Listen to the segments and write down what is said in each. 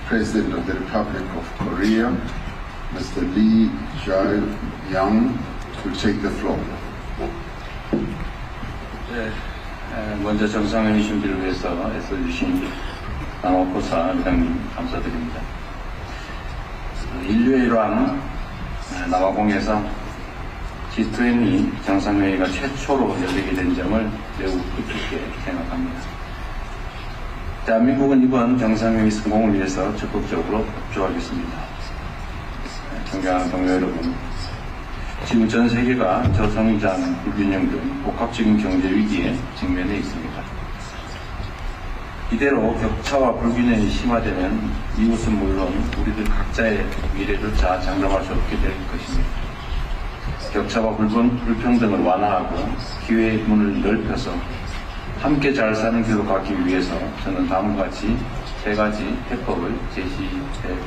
President of the Republic of Korea, Mr. Lee Jae-young, will take the floor. 네, 먼저 정상회의 준비를 위해서 애써주신 남아포사 회장님 감사드립니다. 인류의 일환 남아공에서 G20 정상회의가 최초로 열리게 된 점을 매우 기쁘게 생각합니다. 대한민국은 이번 정상회의 성공을 위해서 적극적으로 협조하겠습니다. 존경하는 동료 여러분, 지금 전 세계가 저성장, 불균형 등 복합적인 경제 위기에 직면해 있습니다. 이대로 격차와 불균형이 심화되면 이웃은 물론 우리들 각자의 미래조차 장담할 수 없게 될 것입니다. 격차와 불평등을 완화하고 기회의 문을 넓혀서 함께 잘 사는 길로 가기 위해서 저는 다음과 같이 세 가지 해법을 제시해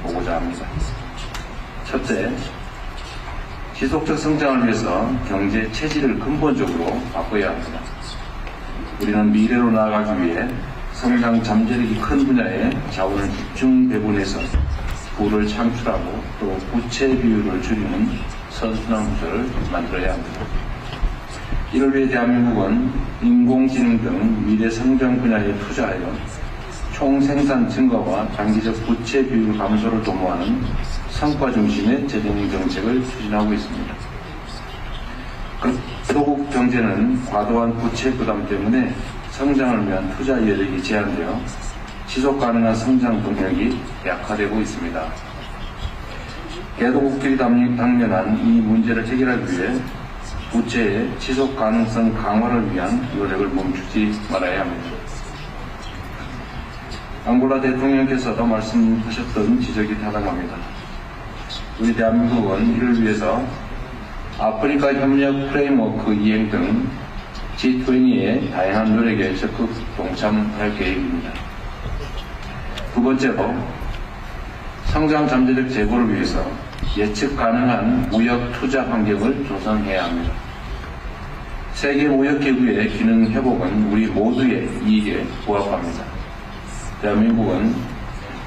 보고자 합니다. 첫째, 지속적 성장을 위해서 경제 체질을 근본적으로 바꿔야 합니다. 우리는 미래로 나아가기 위해 성장 잠재력이 큰 분야에 자원을 집중 배분해서 부를 창출하고 또 부채 비율을 줄이는 선순환 구조를 만들어야 합니다. 이를 위해 대한민국은 인공지능 등 미래 성장 분야에 투자하여 총생산 증가와 장기적 부채 비율 감소를 도모하는 성과 중심의 재정 정책을 추진하고 있습니다. 소국 경제는 과도한 부채 부담 때문에 성장을 위한 투자 여력이 제한되어 지속 가능한 성장 동력이 약화되고 있습니다. 개도국들이 당면한 이 문제를 해결하기 위해 부채의 지속 가능성 강화를 위한 노력을 멈추지 말아야 합니다. 앙골라 대통령께서도 말씀하셨던 지적이 타당합니다. 우리 대한민국은 이를 위해서 아프리카 협력 프레임워크 이행 등 G20의 다양한 노력에 적극 동참할 계획입니다. 두 번째로 성장 잠재력 제고를 위해서 예측 가능한 무역 투자 환경을 조성해야 합니다. 세계 무역기구의 기능 회복은 우리 모두의 이익에 부합합니다. 대한민국은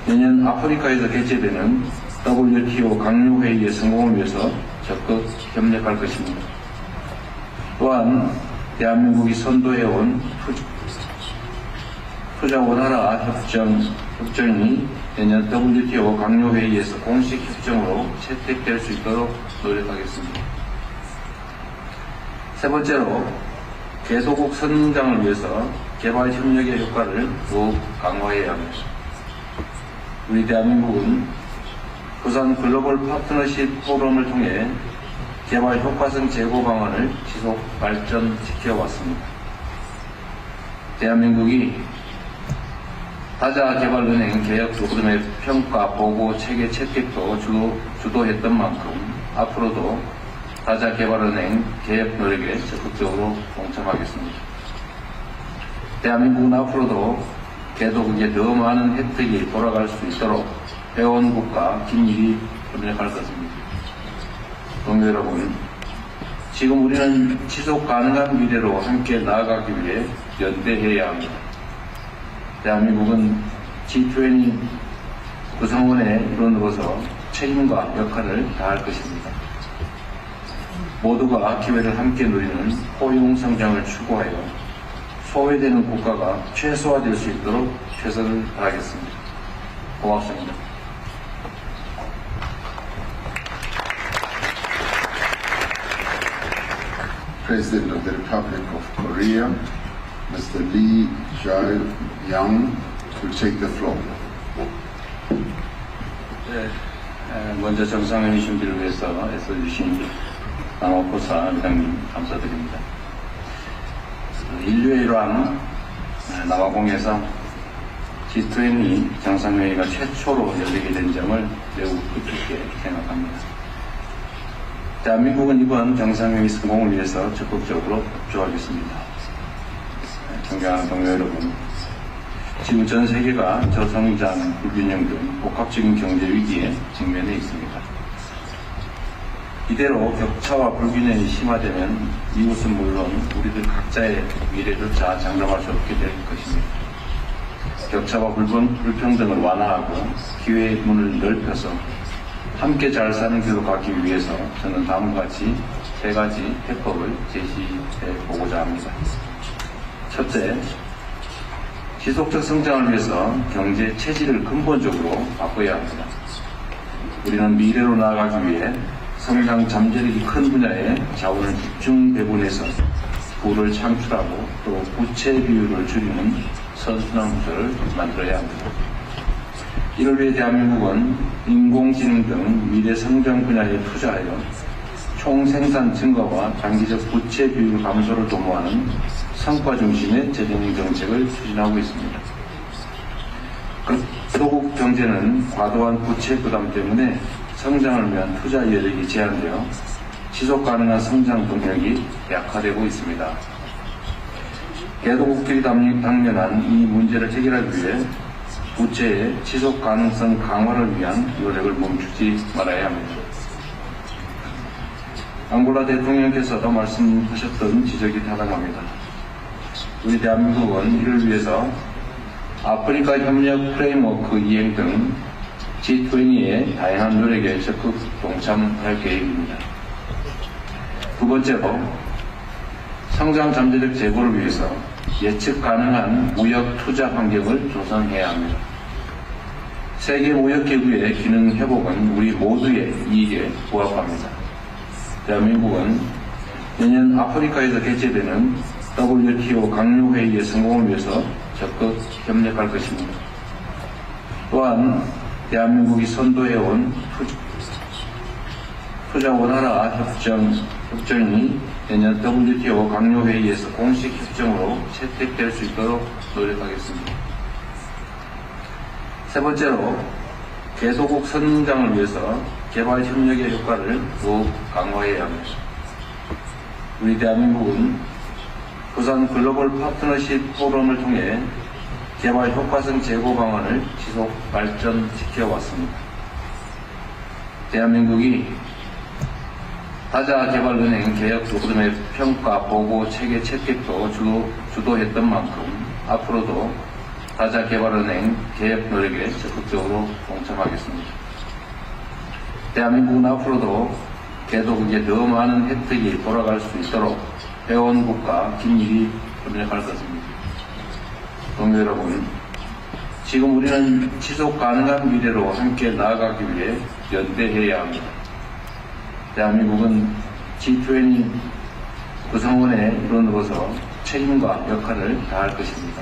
내년 아프리카에서 개최되는 WTO 강요회의의 성공을 위해서 적극 협력할 것입니다. 또한 대한민국이 선도해온 투자 원활화 협정이 내년 WTO 강요회의에서 공식 협정으로 채택될 수 있도록 노력하겠습니다. 세 번째로 개도국 성장을 위해서 개발 협력의 효과를 더욱 강화해야 합니다. 우리 대한민국은 부산 글로벌 파트너십 포럼을 통해 개발 효과성 제고 방안을 지속 발전시켜 왔습니다. 대한민국이 다자개발은행 개혁 프로그램의 평가, 보고, 체계 채택도 주도했던 만큼 앞으로도 다자개발은행 개혁 노력에 적극적으로 동참하겠습니다. 대한민국은 앞으로도 개도국에 더 많은 혜택이 돌아갈 수 있도록 회원국과 긴밀히 협력할 것입니다. 동료 여러분, 지금 우리는 지속 가능한 미래로 함께 나아가기 위해 연대해야 합니다. 대한민국은 G20 구성원의 일원으로서 책임과 역할을 다할 것입니다. 모두가 기회를 함께 누리는 포용 성장을 추구하여 소외되는 국가가 최소화될 수 있도록 최선을 다하겠습니다. 고맙습니다. President of the Republic of Korea, Mr. Lee Jae-young, will take the floor. 네, 먼저 정상회의 준비를 위해서 애써주신 남아포사 회장님 감사드립니다. 인류의 일환 남아공에서 G20 정상회의가 최초로 열리게 된 점을 매우 기쁘게 생각합니다. 대한민국은 이번 정상회의 성공을 위해서 적극적으로 협조하겠습니다. 존경하는 동료 여러분, 지금 전 세계가 저성장, 불균형 등 복합적인 경제 위기에 직면해 있습니다. 이대로 격차와 불균형이 심화되면 이웃은 물론 우리들 각자의 미래조차 장담할 수 없게 될 것입니다. 격차와 불평등을 완화하고 기회의 문을 넓혀서 함께 잘 사는 길로 가기 위해서 저는 다음과 같이 세 가지 해법을 제시해 보고자 합니다. 첫째, 지속적 성장을 위해서 경제 체질을 근본적으로 바꿔야 합니다. 우리는 미래로 나아가기 위해 성장 잠재력이 큰 분야에 자원을 집중 배분해서 부를 창출하고 또 부채 비율을 줄이는 선순환 구조를 만들어야 합니다. 이를 위해 대한민국은 인공지능 등 미래 성장 분야에 투자하여 총생산 증가와 장기적 부채 비율 감소를 도모하는 성과 중심의 재정 정책을 추진하고 있습니다. 소국 경제는 과도한 부채 부담 때문에 성장을 위한 투자 여력이 제한되어 지속 가능한 성장 동력이 약화되고 있습니다. 개도국들이 당면한 이 문제를 해결하기 위해 부채의 지속 가능성 강화를 위한 노력을 멈추지 말아야 합니다. 앙골라 대통령께서도 말씀하셨던 지적이 타당합니다. 우리 대한민국은 이를 위해서 아프리카 협력 프레임워크 이행 등 G20의 다양한 노력에 적극 동참할 계획입니다. 두 번째로 성장 잠재력 제고를 위해서 예측 가능한 무역 투자 환경을 조성해야 합니다. 세계 무역기구의 기능 회복은 우리 모두의 이익에 부합합니다. 대한민국은 내년 아프리카에서 개최되는 WTO 강요회의의 성공을 위해서 적극 협력할 것입니다. 또한 대한민국이 선도해온 투자 원활화 협정이 내년 WTO 강요회의에서 공식 협정으로 채택될 수 있도록 노력하겠습니다. 세 번째로 개도국 성장을 위해서 개발 협력의 효과를 더욱 강화해야 합니다. 우리 대한민국은 부산 글로벌 파트너십 포럼을 통해 개발 효과성 제고 방안을 지속 발전시켜 왔습니다. 대한민국이 다자개발은행 개혁 로드맵 평가 보고 체계 채택도 주도했던 만큼 앞으로도 다자개발은행 개혁 노력에 적극적으로 동참하겠습니다. 대한민국은 앞으로도 개도국에 더 많은 혜택이 돌아갈 수 있도록 회원국과 긴밀히 협력할 것입니다. 동료 여러분, 지금 우리는 지속 가능한 미래로 함께 나아가기 위해 연대해야 합니다. 대한민국은 G20 구성원의 일원으로서 책임과 역할을 다할 것입니다.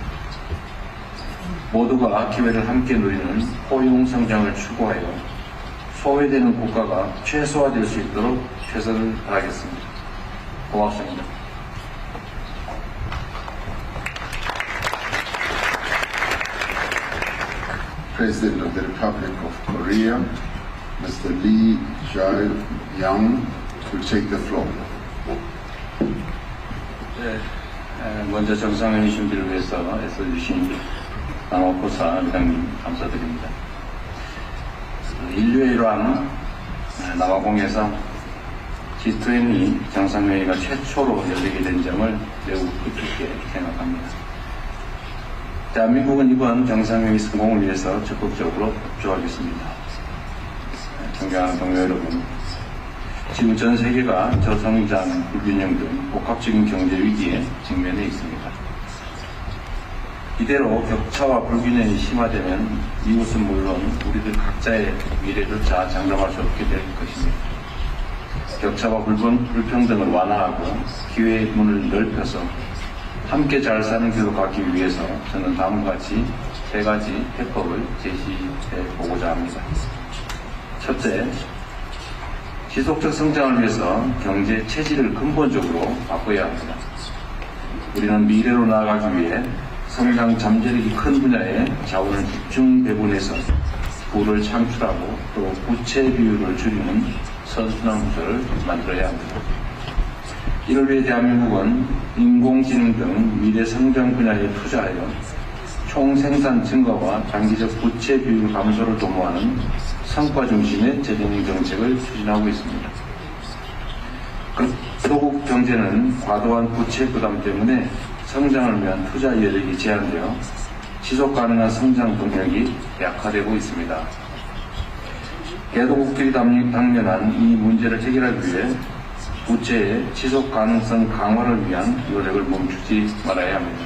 모두가 기회를 함께 누리는 포용 성장을 추구하여 소외되는 국가가 최소화될 수 있도록 최선을 다하겠습니다. 고맙습니다. President of the Republic of Korea, Mr. Lee Jae-young, will take the floor. 먼저 정상회의 준비를 위해서 애써주신 남아포사 회장님 감사드립니다. 인류의 일환 남아공에서 G20 정상회의가 최초로 열리게 된 점을 매우 뜻깊게 생각합니다. 대한민국은 이번 정상회의 성공을 위해서 적극적으로 협조하겠습니다. 존경하는 동료 여러분, 지금 전 세계가 저성장, 불균형 등 복합적인 경제 위기에 직면해 있습니다. 이대로 격차와 불균형이 심화되면 이웃은 물론 우리들 각자의 미래조차 장담할 수 없게 될 것입니다. 격차와 불평등을 완화하고 기회의 문을 넓혀서 함께 잘 사는 길로 가기 위해서 저는 다음과 같이 세 가지 해법을 제시해 보고자 합니다. 첫째, 지속적 성장을 위해서 경제 체질을 근본적으로 바꿔야 합니다. 우리는 미래로 나아가기 위해 성장 잠재력이 큰 분야에 자원을 집중 배분해서 부를 창출하고 또 부채 비율을 줄이는 선순환 구조를 만들어야 합니다. 이를 위해 대한민국은 인공지능 등 미래 성장 분야에 투자하여 총생산 증가와 장기적 부채 비율 감소를 도모하는 성과 중심의 재정 정책을 추진하고 있습니다. 소국 경제는 과도한 부채 부담 때문에 성장을 위한 투자 여력이 제한되어 지속 가능한 성장 동력이 약화되고 있습니다. 개도국들이 당면한 이 문제를 해결하기 위해 부채의 지속 가능성 강화를 위한 노력을 멈추지 말아야 합니다.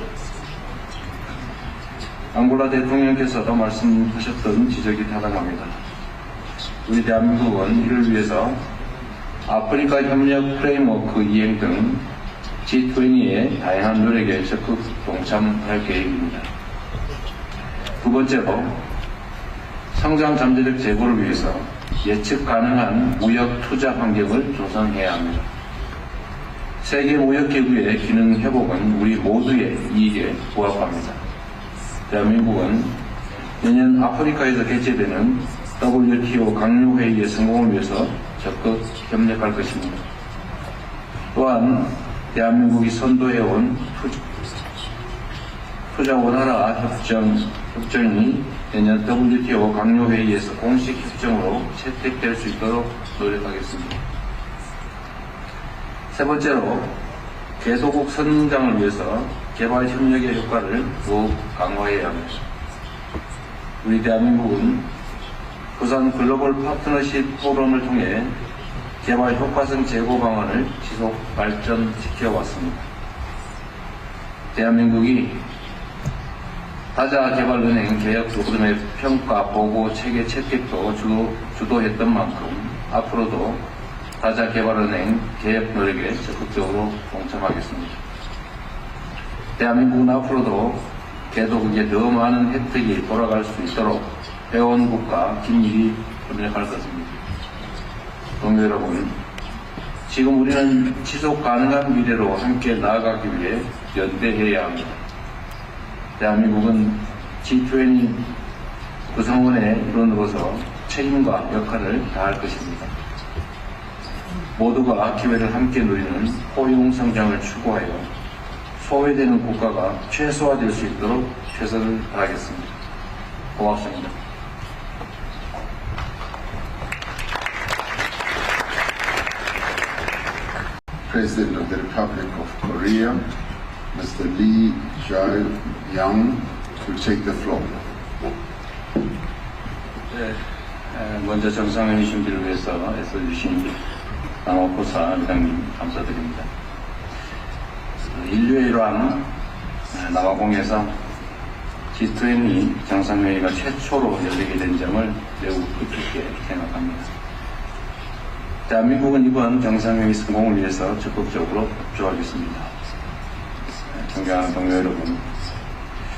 앙골라 대통령께서도 말씀하셨던 지적이 타당합니다. 우리 대한민국은 이를 위해서 아프리카 협력 프레임워크 이행 등 G20의 다양한 노력에 적극 동참할 계획입니다. 두 번째로 성장 잠재력 제고를 위해서 예측 가능한 무역 투자 환경을 조성해야 합니다. 세계 무역기구의 기능 회복은 우리 모두의 이익에 부합합니다. 대한민국은 내년 아프리카에서 개최되는 WTO 강요회의의 성공을 위해서 적극 협력할 것입니다. 또한 대한민국이 선도해온 투자 원활화 협정이 내년 WTO 강요회의에서 공식 협정으로 채택될 수 있도록 노력하겠습니다. 세 번째로 개도국 성장을 위해서 개발 협력의 효과를 더욱 강화해야 합니다. 우리 대한민국은 부산 글로벌 파트너십 포럼을 통해 개발 효과성 제고 방안을 지속 발전시켜 왔습니다. 대한민국이 다자개발은행 개혁 프로그램의 평가 보고 체계 채택도 주도했던 만큼 앞으로도 다자개발은행 개혁 노력에 적극적으로 동참하겠습니다. 대한민국은 앞으로도 개도국에 더 많은 혜택이 돌아갈 수 있도록 회원국과 긴밀히 협력할 것입니다. 동료 여러분, 지금 우리는 지속 가능한 미래로 함께 나아가기 위해 연대해야 합니다. 대한민국은 G20 구성원의 일원으로서 책임과 역할을 다할 것입니다. 모두가 기회를 함께 누리는 포용 성장을 추구하여 소외되는 국가가 최소화될 수 있도록 최선을 다하겠습니다. 고맙습니다. President of the Republic of Korea, Mr. Lee Jae-young, will take the floor. 네, 먼저 정상회의 준비를 위해서 애써주신 남호포사 회장님 감사드립니다. 인류의 일환 남아공에서 G20 정상회의가 최초로 열리게 된 점을 매우 뜻깊게 생각합니다. 대한민국은 이번 정상회의 성공을 위해서 적극적으로 협조하겠습니다. 존경하는 동료 여러분,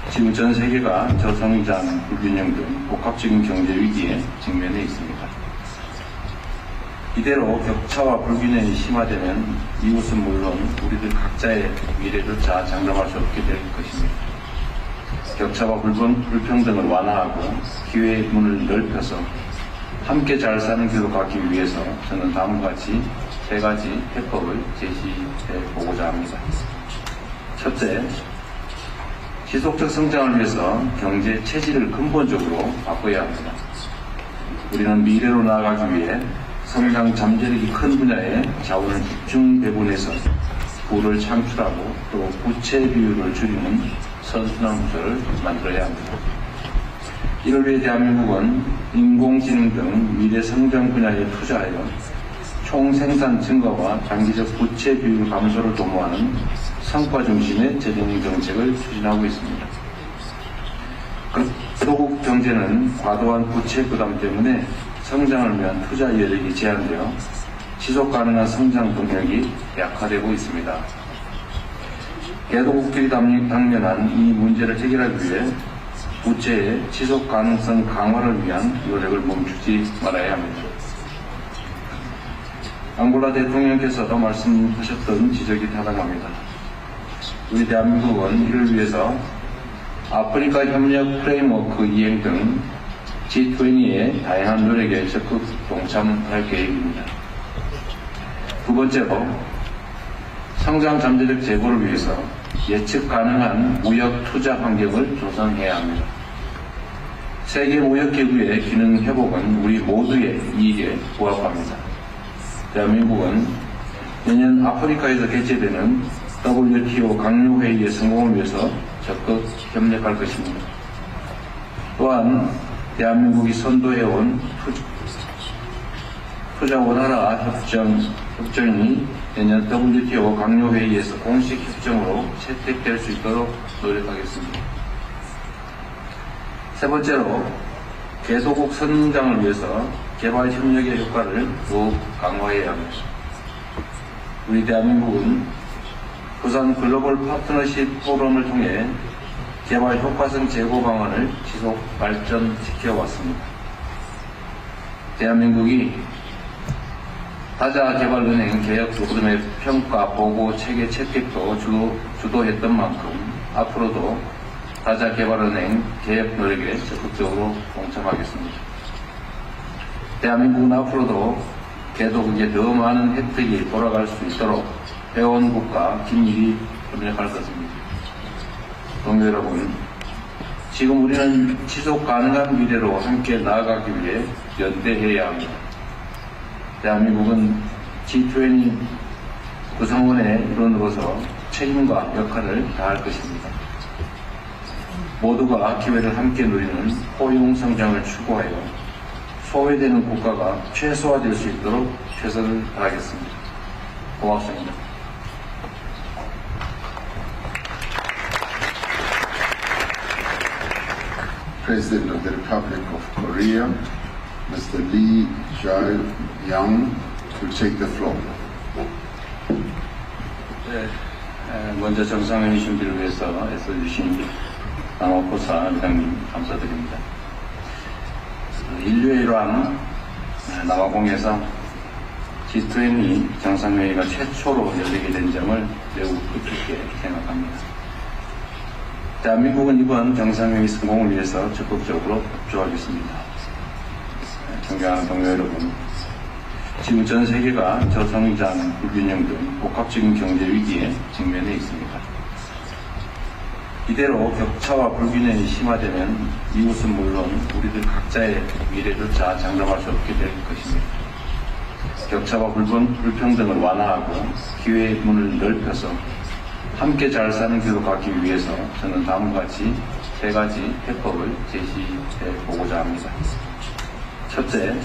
지금 전 세계가 저성장, 불균형 등 복합적인 경제 위기에 직면해 있습니다. 이대로 격차와 불균형이 심화되면 이웃은 물론 우리들 각자의 미래조차 장담할 수 없게 될 것입니다. 격차와 불평등을 완화하고 기회의 문을 넓혀서 함께 잘 사는 길로 가기 위해서 저는 다음과 같이 세 가지 해법을 제시해 보고자 합니다. 첫째, 지속적 성장을 위해서 경제 체질을 근본적으로 바꿔야 합니다. 우리는 미래로 나아가기 위해 성장 잠재력이 큰 분야에 자원을 집중 배분해서 부를 창출하고 또 부채 비율을 줄이는 선순환 구조를 만들어야 합니다. 이를 위해 대한민국은 인공지능 등 미래 성장 분야에 투자하여 총생산 증가와 장기적 부채 비율 감소를 도모하는 성과 중심의 재정 정책을 추진하고 있습니다. 개도국 경제는 과도한 부채 부담 때문에 성장을 위한 투자 여력이 제한되어 지속 가능한 성장 동력이 약화되고 있습니다. 개도국들이 당면한 이 문제를 해결하기 위해 부채의 지속 가능성 강화를 위한 노력을 멈추지 말아야 합니다. 앙골라 대통령께서도 말씀하셨던 지적이 타당합니다. 우리 대한민국은 이를 위해서 아프리카 협력 프레임워크 이행 등 G20의 다양한 노력에 적극 동참할 계획입니다. 두 번째로 성장 잠재력 제고를 위해서 예측 가능한 무역 투자 환경을 조성해야 합니다. 세계 무역기구의 기능 회복은 우리 모두의 이익에 부합합니다. 대한민국은 내년 아프리카에서 개최되는 WTO 강요회의의 성공을 위해서 적극 협력할 것입니다. 또한 대한민국이 선도해온 투자 원활화 협정이 내년 WTO 강요회의에서 공식 협정으로 채택될 수 있도록 노력하겠습니다. 세 번째로, 개도국 성장을 위해서 개발 협력의 효과를 더욱 강화해야 합니다. 우리 대한민국은 부산 글로벌 파트너십 포럼을 통해 개발 효과성 제고 방안을 지속 발전시켜 왔습니다. 대한민국이 다자개발은행 개혁 로드맵 평가 보고 체계 채택도 주도했던 만큼 앞으로도 다자개발은행 개혁 노력에 적극적으로 동참하겠습니다. 대한민국은 앞으로도 개도국에 더 많은 혜택이 돌아갈 수 있도록 회원국과 긴밀히 협력할 것입니다. 동료 여러분, 지금 우리는 지속 가능한 미래로 함께 나아가기 위해 연대해야 합니다. 대한민국은 G20 구성원의 일원으로서 책임과 역할을 다할 것입니다. 모두가 기회를 함께 누리는 포용 성장을 추구하여 소외되는 국가가 최소화될 수 있도록 최선을 다하겠습니다. 고맙습니다. President of the Republic of Korea, Mr. Lee Jae-young, will take the floor. 네, 먼저 정상회의 준비를 위해서 애써주신 남아포사 회장님 감사드립니다. 인류의 일환 남아공에서 G20 정상회의가 최초로 열리게 된 점을 매우 뜻깊게 생각합니다. 대한민국은 이번 정상회의 성공을 위해서 적극적으로 협조하겠습니다. 존경하는 동료 여러분, 지금 전 세계가 저성장, 불균형 등 복합적인 경제 위기에 직면해 있습니다. 이대로 격차와 불균형이 심화되면 이웃은 물론 우리들 각자의 미래조차 장담할 수 없게 될 것입니다. 격차와 불평등을 완화하고 기회의 문을 넓혀서 함께 잘 사는 길로 가기 위해서 저는 다음과 같이 세 가지 해법을 제시해 보고자 합니다. 첫째,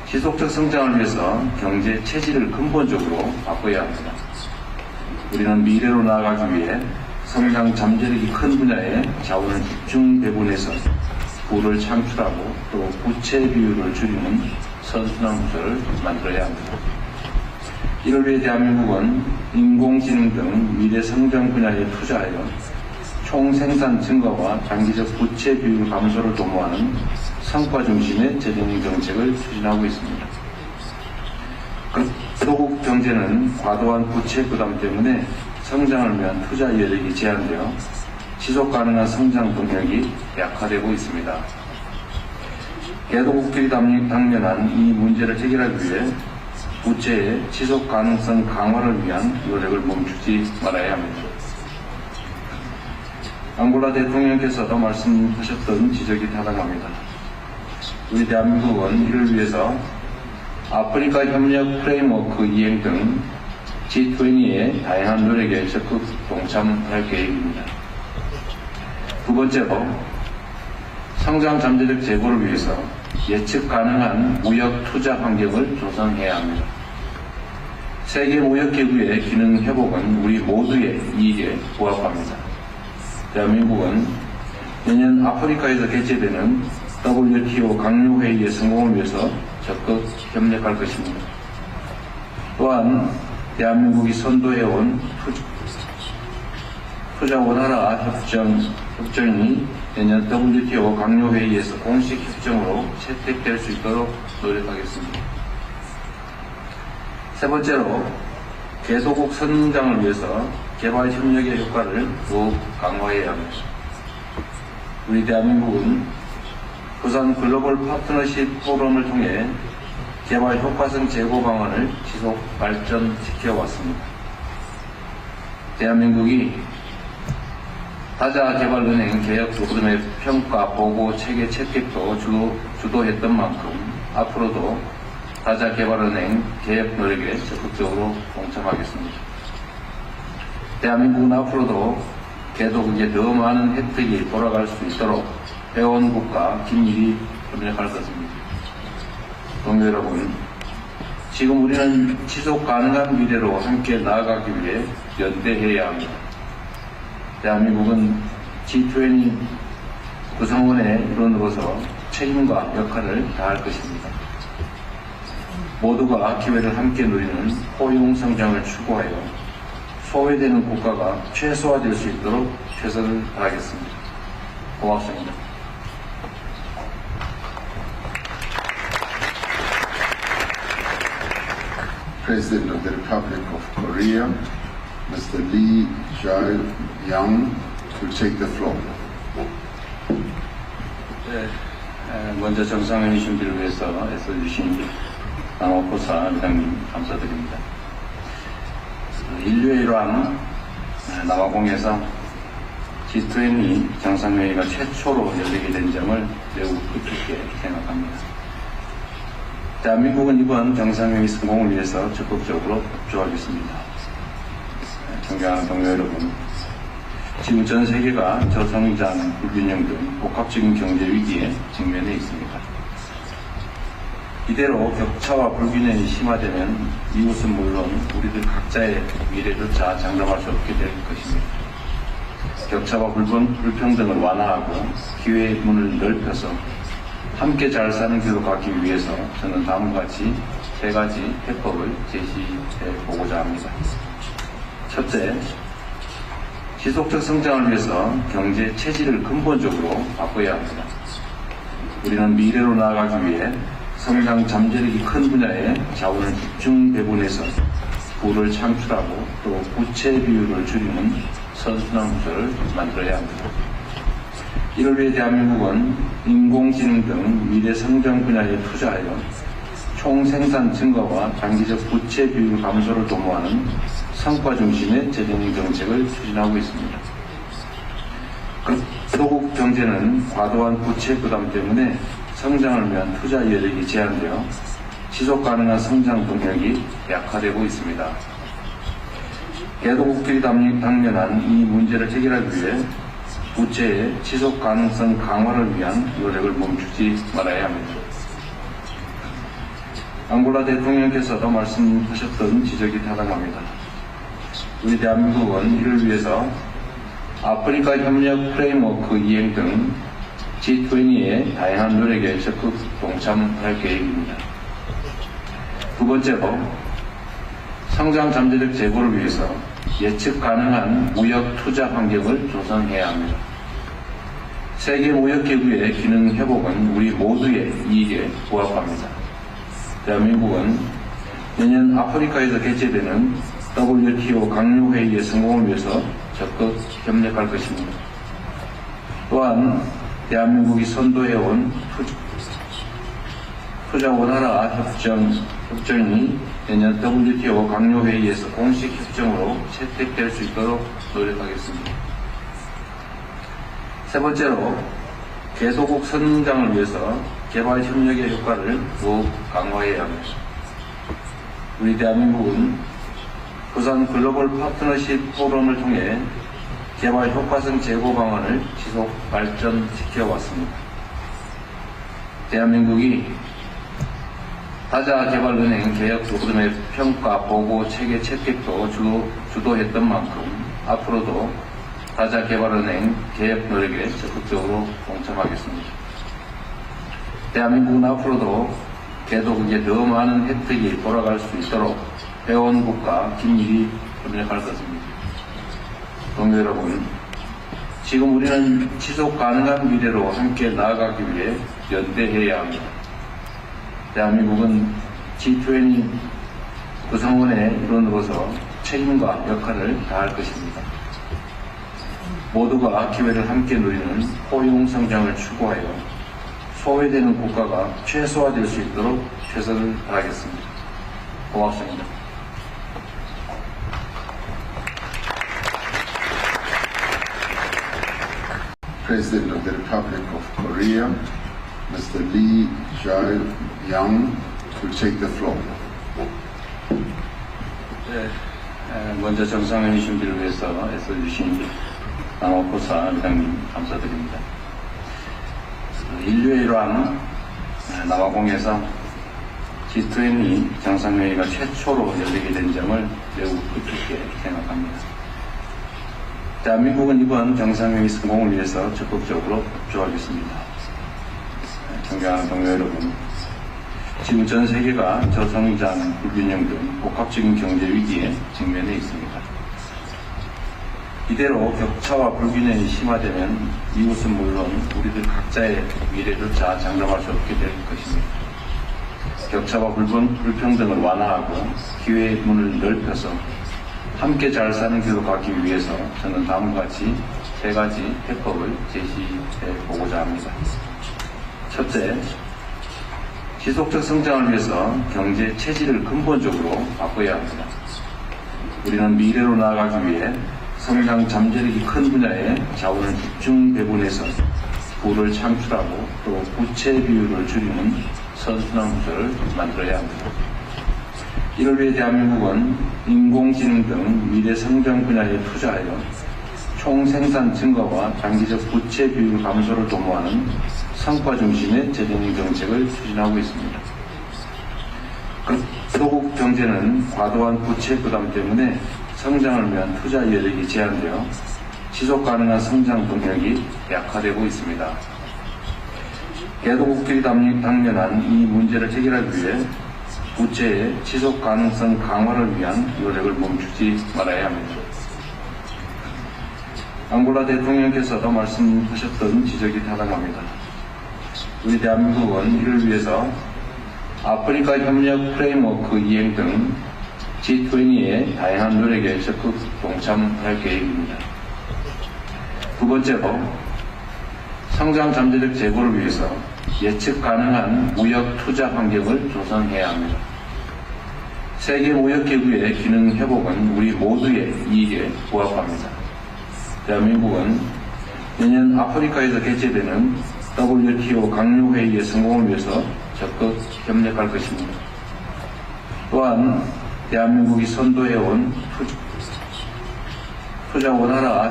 지속적 성장을 위해서 경제 체질을 근본적으로 바꿔야 합니다. 우리는 미래로 나아가기 위해 성장 잠재력이 큰 분야에 자원을 집중 배분해서 부를 창출하고 또 부채 비율을 줄이는 선순환 구조를 만들어야 합니다. 이를 위해 대한민국은 인공지능 등 미래 성장 분야에 투자하여 총생산 증가와 장기적 부채 비율 감소를 도모하는 성과 중심의 재정 정책을 추진하고 있습니다. 개도국 경제는 과도한 부채 부담 때문에 성장을 위한 투자 여력이 제한되어 지속 가능한 성장 동력이 약화되고 있습니다. 개도국들이 당면한 이 문제를 해결하기 위해 부채의 지속 가능성 강화를 위한 노력을 멈추지 말아야 합니다. 앙골라 대통령께서도 말씀하셨던 지적이 타당합니다. 우리 대한민국은 이를 위해서 아프리카 협력 프레임워크 이행 등 G20의 다양한 노력에 적극 동참할 계획입니다. 두 번째로, 성장 잠재력 제고를 위해서 예측 가능한 무역 투자 환경을 조성해야 합니다. 세계 무역기구의 기능 회복은 우리 모두의 이익에 부합합니다. 대한민국은 내년 아프리카에서 개최되는 WTO 강요회의의 성공을 위해서 적극 협력할 것입니다. 또한 대한민국이 선도해온 투자 원활화 협정이 내년 WTO 강요회의에서 공식 협정으로 채택될 수 있도록 노력하겠습니다. 세 번째로, 개도국 성장을 위해서 개발 협력의 효과를 더욱 강화해야 합니다. 우리 대한민국은 부산 글로벌 파트너십 포럼을 통해 개발 효과성 제고 방안을 지속 발전시켜 왔습니다. 대한민국이 다자개발은행 개혁 로드맵 평가 보고 체계 채택도 주도했던 만큼 앞으로도 다자개발은행 개혁 노력에 적극적으로 동참하겠습니다. 대한민국은 앞으로도 개도국에 더 많은 혜택이 돌아갈 수 있도록 회원국가 긴밀히 협력할 것입니다. 동료 여러분, 지금 우리는 지속 가능한 미래로 함께 나아가기 위해 연대해야 합니다. 대한민국은 G20 구성원의 일원으로서 책임과 역할을 다할 것입니다. 모두가 기회를 함께 누리는 포용 성장을 추구하여 소외되는 국가가 최소화될 수 있도록 최선을 다하겠습니다. 고맙습니다. President of the Republic of Korea, Mr. Lee Jae-young, to take the floor. 먼저 정상회의 준비를 위해서 애써주신 남호포사 회장님 감사드립니다. 인류의 일환 남아공에서 G20 정상회의가 최초로 열리게 된 점을 매우 기쁘게 생각합니다. 대한민국은 이번 정상회의 성공을 위해서 적극적으로 협조하겠습니다. 존경하는 동료 여러분, 지금 전 세계가 저성장, 불균형 등 복합적인 경제 위기에 직면해 있습니다. 이대로 격차와 불균형이 심화되면 이웃은 물론 우리들 각자의 미래조차 장담할 수 없게 될 것입니다. 격차와 불평등을 완화하고 기회의 문을 넓혀서 함께 잘 사는 길로 가기 위해서 저는 다음과 같이 세 가지 해법을 제시해 보고자 합니다. 첫째, 지속적 성장을 위해서 경제 체질을 근본적으로 바꿔야 합니다. 우리는 미래로 나아가기 위해 성장 잠재력이 큰 분야에 자원을 집중 배분해서 부를 창출하고 또 부채 비율을 줄이는 선순환 구조를 만들어야 합니다. 이를 위해 대한민국은 인공지능 등 미래 성장 분야에 투자하여 총생산 증가와 장기적 부채 비율 감소를 도모하는 성과 중심의 재정 정책을 추진하고 있습니다. 소국 경제는 과도한 부채 부담 때문에 성장을 위한 투자 여력이 제한되어 지속 가능한 성장 동력이 약화되고 있습니다. 개도국들이 당면한 이 문제를 해결하기 위해 부채의 지속 가능성 강화를 위한 노력을 멈추지 말아야 합니다. 앙골라 대통령께서도 말씀하셨던 지적이 타당합니다. 우리 대한민국은 이를 위해서 아프리카 협력 프레임워크 이행 등 G20의 다양한 노력에 적극 동참할 계획입니다. 두 번째로 성장 잠재력 제고를 위해서 예측 가능한 무역 투자 환경을 조성해야 합니다. 세계 무역기구의 기능 회복은 우리 모두의 이익에 부합합니다. 대한민국은 내년 아프리카에서 개최되는 WTO 강요회의의 성공을 위해서 적극 협력할 것입니다. 또한 대한민국이 선도해온 투자 원활화 협정이 내년 WTO 강요회의에서 공식 협정으로 채택될 수 있도록 노력하겠습니다. 세 번째로 개도국 성장을 위해서 개발 협력의 효과를 더욱 강화해야 합니다. 우리 대한민국은 부산 글로벌 파트너십 포럼을 통해 개발 효과성 제고 방안을 지속 발전시켜 왔습니다. 대한민국이 다자개발은행 개혁 프로그램의 평가 보고 체계 채택도 주도했던 만큼 앞으로도 다자개발은행 개혁 노력에 적극적으로 동참하겠습니다. 대한민국은 앞으로도 개도국에 더 많은 혜택이 돌아갈 수 있도록 회원국가 긴밀히 협력할 것입니다. 동료 여러분, 지금 우리는 지속 가능한 미래로 함께 나아가기 위해 연대해야 합니다. 대한민국은 G20 구성원의 일원으로서 책임과 역할을 다할 것입니다. 모두가 기회를 함께 누리는 포용 성장을 추구하여 소외되는 국가가 최소화될 수 있도록 최선을 다하겠습니다. 고맙습니다. President of the Republic of Korea, Mr. Lee Jae-young, to take the floor. 먼저 정상회의 준비를 위해서 애써주신 남호포사 회장님 감사드립니다. 인류의 일환 남아공에서 G20 정상회의가 최초로 열리게 된 점을 매우 기쁘게 생각합니다. 대한민국은 이번 정상회의 성공을 위해서 적극적으로 협조하겠습니다. 존경하는 동료 여러분, 지금 전 세계가 저성장, 불균형 등 복합적인 경제 위기에 직면해 있습니다. 이대로 격차와 불균형이 심화되면 이웃은 물론 우리들 각자의 미래조차 장담할 수 없게 될 것입니다. 격차와 불평등을 완화하고 기회의 문을 넓혀서 함께 잘 사는 길로 가기 위해서 저는 다음과 같이 3가지 해법을 제시해 보고자 합니다. 첫째, 지속적 성장을 위해서 경제 체질을 근본적으로 바꿔야 합니다. 우리는 미래로 나아가기 위해 성장 잠재력이 큰 분야에 자원을 집중 배분해서 부를 창출하고 또 부채 비율을 줄이는 선순환 구조를 만들어야 합니다. 이를 위해 대한민국은 인공지능 등 미래 성장 분야에 투자하여 총생산 증가와 장기적 부채 비율 감소를 도모하는 성과 중심의 재정 정책을 추진하고 있습니다. 소국 경제는 과도한 부채 부담 때문에 성장을 위한 투자 여력이 제한되어 지속 가능한 성장 동력이 약화되고 있습니다. 개도국들이 당면한 이 문제를 해결하기 위해 부채의 지속 가능성 강화를 위한 노력을 멈추지 말아야 합니다. 앙골라 대통령께서도 말씀하셨던 지적이 타당합니다. 우리 대한민국은 이를 위해서 아프리카 협력 프레임워크 이행 등 G20의 다양한 노력에 적극 동참할 계획입니다. 두 번째로, 성장 잠재력 제고를 위해서 예측 가능한 무역 투자 환경을 조성해야 합니다. 세계 무역기구의 기능 회복은 우리 모두의 이익에 부합합니다. 대한민국은 내년 아프리카에서 개최되는 WTO 강요회의의 성공을 위해서 적극 협력할 것입니다. 또한 대한민국이 선도해온 투자 원활화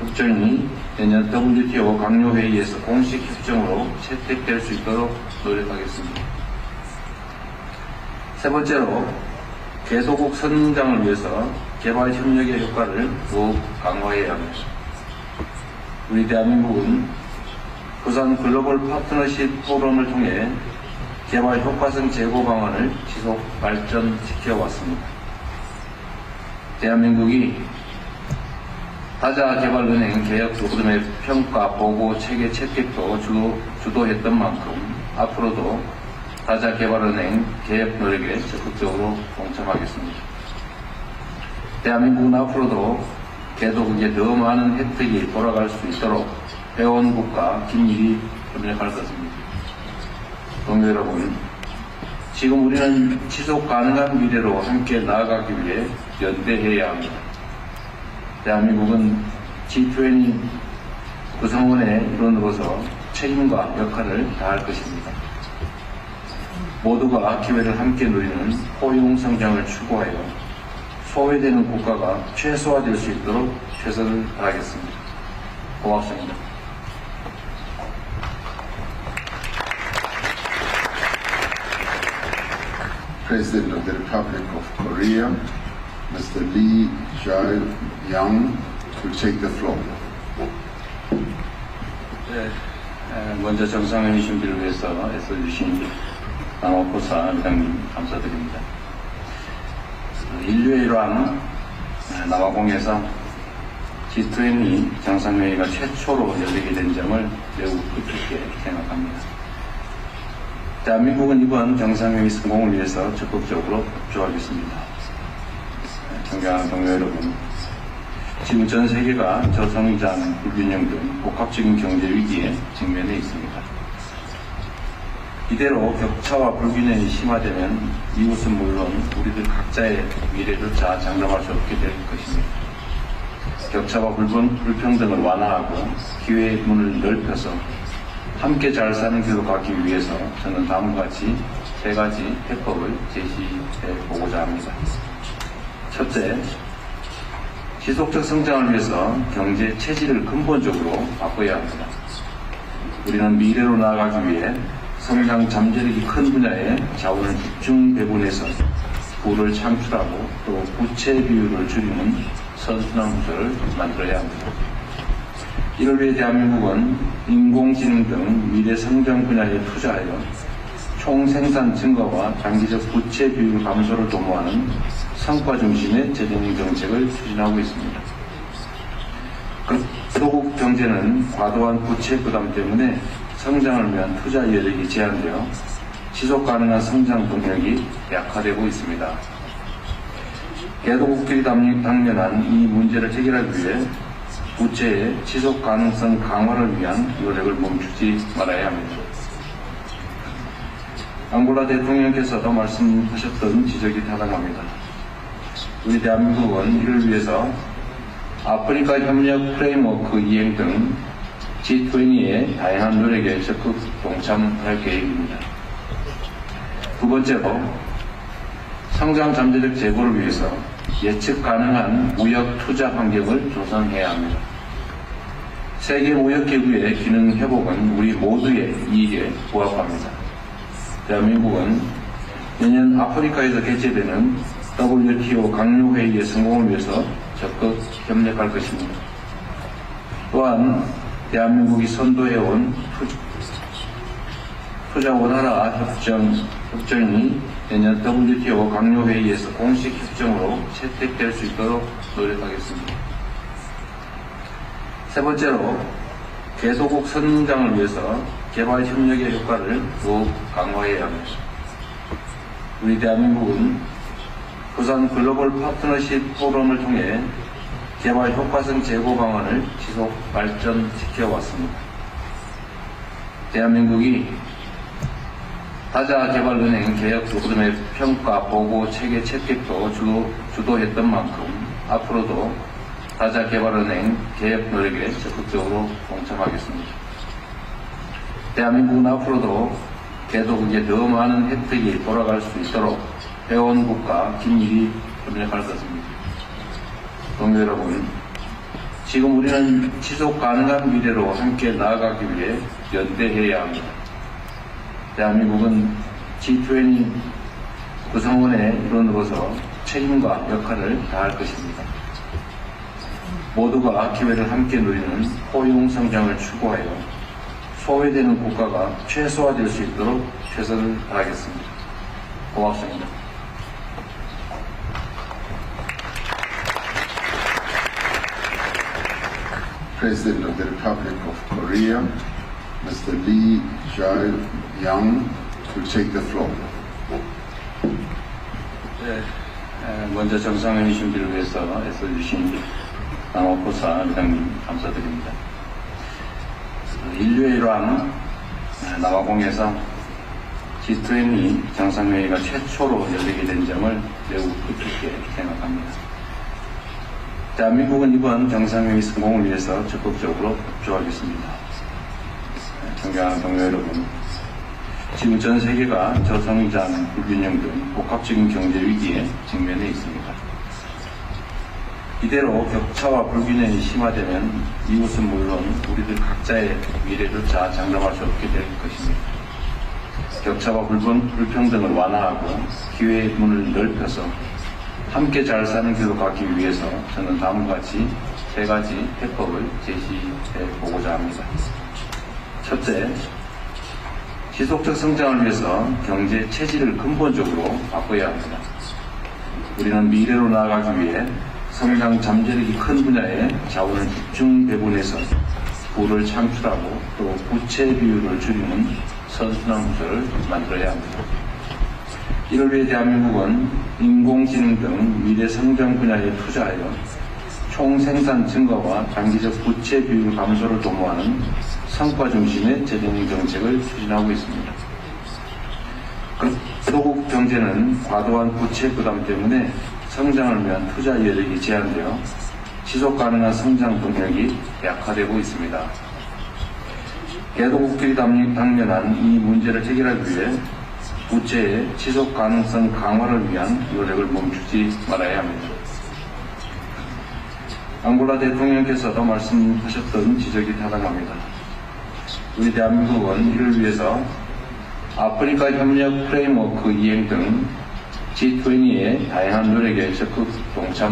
협정이 내년 WTO 강요회의에서 공식 협정으로 채택될 수 있도록 노력하겠습니다. 세 번째로, 개도국 성장을 위해서 개발 협력의 효과를 더욱 강화해야 합니다. 우리 대한민국은 부산 글로벌 파트너십 포럼을 통해 개발 효과성 제고 방안을 지속 발전시켜 왔습니다. 대한민국이 다자개발은행 개혁 프로그램의 평가, 보고, 체계 채택도 주도했던 만큼 앞으로도 다자개발은행 개혁 노력에 적극적으로 동참하겠습니다. 대한민국은 앞으로도 개도국에 더 많은 혜택이 돌아갈 수 있도록 회원국과 긴밀히 협력할 것입니다. 동료 여러분, 지금 우리는 지속 가능한 미래로 함께 나아가기 위해 연대해야 합니다. 대한민국은 G20 구성원의 일원으로서 책임과 역할을 다할 것입니다. 모두가 기회를 함께 누리는 포용 성장을 추구하여 소외되는 국가가 최소화될 수 있도록 최선을 다하겠습니다. 고맙습니다. President of the Republic of Korea, Mr. Lee Jae-young, to take the floor. 네, 먼저 정상회의 준비를 위해서 애써주신 남아포사 회장님 감사드립니다. 인류의 일환 남아공에서 G20 정상회의가 최초로 열리게 된 점을 매우 기쁘게 생각합니다. 대한민국은 이번 정상회의 성공을 위해서 적극적으로 협조하겠습니다. 존경하는 동료 여러분, 지금 전 세계가 저성장, 불균형 등 복합적인 경제 위기에 직면해 있습니다. 이대로 격차와 불균형이 심화되면 이웃은 물론 우리들 각자의 미래조차 장담할 수 없게 될 것입니다. 격차와 불평등을 완화하고 기회의 문을 넓혀서 함께 잘 사는 길로 가기 위해서 저는 다음과 같이 3가지 해법을 제시해 보고자 합니다. 첫째, 지속적 성장을 위해서 경제 체질을 근본적으로 바꿔야 합니다. 우리는 미래로 나아가기 위해 성장 잠재력이 큰 분야에 자원을 집중 배분해서 부를 창출하고 또 부채 비율을 줄이는 선순환 구조를 만들어야 합니다. 이를 위해 대한민국은 인공지능 등 미래 성장 분야에 투자하여 총생산 증가와 장기적 부채 비율 감소를 도모하는 성과 중심의 재정 정책을 추진하고 있습니다. 소국 경제는 과도한 부채 부담 때문에 성장을 위한 투자 여력이 제한되어 지속 가능한 성장 동력이 약화되고 있습니다. 개도국들이 당면한 이 문제를 해결하기 위해 부채의 지속 가능성 강화를 위한 노력을 멈추지 말아야 합니다. 앙골라 대통령께서도 말씀하셨던 지적이 타당합니다. 우리 대한민국은 이를 위해서 아프리카 협력 프레임워크 이행 등 G20의 다양한 노력에 적극 동참할 계획입니다. 두 번째로 성장 잠재력 제고를 위해서 예측 가능한 무역 투자 환경을 조성해야 합니다. 세계 무역기구의 기능 회복은 우리 모두의 이익에 부합합니다. 대한민국은 내년 아프리카에서 개최되는 WTO 강요회의의 성공을 위해서 적극 협력할 것입니다. 또한 대한민국이 선도해온 투자 원활화 협정이 내년 WTO 강요회의에서 공식 협정으로 채택될 수 있도록 노력하겠습니다. 세 번째로 개도국 성장을 위해서 개발 협력의 효과를 더욱 강화해야 합니다. 우리 대한민국은 부산 글로벌 파트너십 포럼을 통해 개발 효과성 제고 방안을 지속 발전시켜 왔습니다. 대한민국이 다자개발은행 개혁 프로그램의 평가 보고 체계 채택도 주도했던 만큼 앞으로도 다자개발은행 개혁 노력에 적극적으로 동참하겠습니다. 대한민국은 앞으로도 개도국에 더 많은 혜택이 돌아갈 수 있도록 회원국과 긴밀히 협력할 것입니다. 동료 여러분, 지금 우리는 지속 가능한 미래로 함께 나아가기 위해 연대해야 합니다. 대한민국은 G20 구성원의 일원으로서 책임과 역할을 다할 것입니다. 모두가 기회를 함께 누리는 포용 성장을 추구하여 소외되는 국가가 최소화될 수 있도록 최선을 다하겠습니다. 고맙습니다. President of the Republic of Korea, Mr. Lee Jae-young, will take the floor. 네, 먼저 정상회의 준비를 위해서 애써주신 남아포사 회장님 감사드립니다. 인류의 일환 남아공에서 G20 정상회의가 최초로 열리게 된 점을 매우 뜻깊게 생각합니다. 대한민국은 이번 정상회의 성공을 위해서 적극적으로 협조하겠습니다. 존경하는 동료 여러분, 지금 전 세계가 저성장, 불균형 등 복합적인 경제 위기에 직면해 있습니다. 이대로 격차와 불균형이 심화되면 이웃은 물론 우리들 각자의 미래조차 장담할 수 없게 될 것입니다. 격차와 불평등을 완화하고 기회의 문을 넓혀서 함께 잘 사는 길로 가기 위해서 저는 다음과 같이 세 가지 해법을 제시해 보고자 합니다. 첫째, 지속적 성장을 위해서 경제 체질을 근본적으로 바꿔야 합니다. 우리는 미래로 나아가기 위해 성장 잠재력이 큰 분야에 자원을 집중 배분해서 부를 창출하고 또 부채 비율을 줄이는 선순환 구조를 만들어야 합니다. 이를 위해 대한민국은 인공지능 등 미래 성장 분야에 투자하여 총생산 증가와 장기적 부채 비율 감소를 도모하는 성과 중심의 재정 정책을 추진하고 있습니다. 소국 경제는 과도한 부채 부담 때문에 성장을 위한 투자 여력이 제한되어 지속 가능한 성장 동력이 약화되고 있습니다. 개도국들이 당면한 이 문제를 해결하기 위해 부채의 지속 가능성 강화를 위한 노력을 멈추지 말아야 합니다. 앙골라 대통령께서도 말씀하셨던 지적이 타당합니다. 우리 대한민국은 이를 위해서 아프리카 협력 프레임워크 이행 등 G20의 다양한 노력에 적극 동참